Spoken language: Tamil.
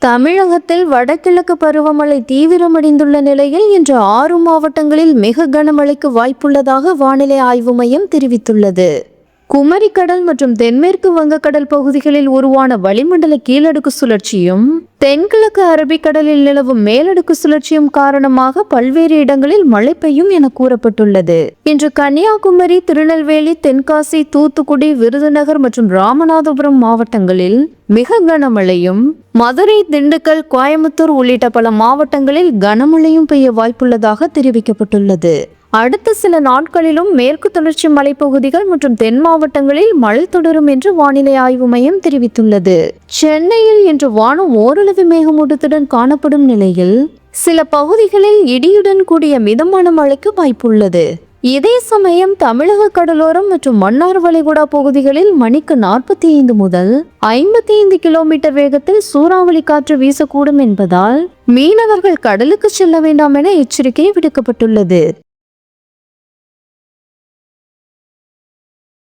தமிழகத்தில் வடகிழக்கு பருவமழை தீவிரமடைந்துள்ள நிலையில் இன்று 6 மாவட்டங்களில் மிக கனமழைக்கு வாய்ப்புள்ளதாக வானிலை ஆய்வு மையம் தெரிவித்துள்ளது. குமரிக்கடல் மற்றும் தென்மேற்கு வங்கக்கடல் பகுதிகளில் உருவான வளிமண்டல கீழடுக்கு சுழற்சியும் தென்கிழக்கு அரபிக்கடலில் நிலவும் மேலடுக்கு சுழற்சியும் காரணமாக பல்வேறு இடங்களில் மழை பெய்யும் என கூறப்பட்டுள்ளது. இன்று கன்னியாகுமரி, திருநெல்வேலி, தென்காசி, தூத்துக்குடி, விருதுநகர் மற்றும் ராமநாதபுரம் மாவட்டங்களில் மிக கனமழையும், மதுரை, திண்டுக்கல், கோயம்புத்தூர் உள்ளிட்ட பல மாவட்டங்களில் கனமழையும் பெய்ய வாய்ப்புள்ளதாக தெரிவிக்கப்பட்டுள்ளது. அடுத்த சில நாட்களிலும் மேற்கு தொடர்ச்சி மலைப்பகுதிகள் மற்றும் தென் மாவட்டங்களில் மழை தொடரும் என்று வானிலை ஆய்வு மையம் தெரிவித்துள்ளது. சென்னையில் இன்று வானம் ஓரளவு மேகமூட்டத்துடன் காணப்படும் நிலையில் சில பகுதிகளில் இடியுடன் கூடிய மிதமான மழைக்கு வாய்ப்புள்ளது. இதே சமயம் தமிழக கடலோரம் மற்றும் மன்னார் வளைகுடா பகுதிகளில் மணிக்கு 45 முதல் 55 கிலோமீட்டர் வேகத்தில் சூறாவளி காற்று வீசக்கூடும் என்பதால் மீனவர்கள் கடலுக்கு செல்ல வேண்டாம் என எச்சரிக்கை விடுக்கப்பட்டுள்ளது.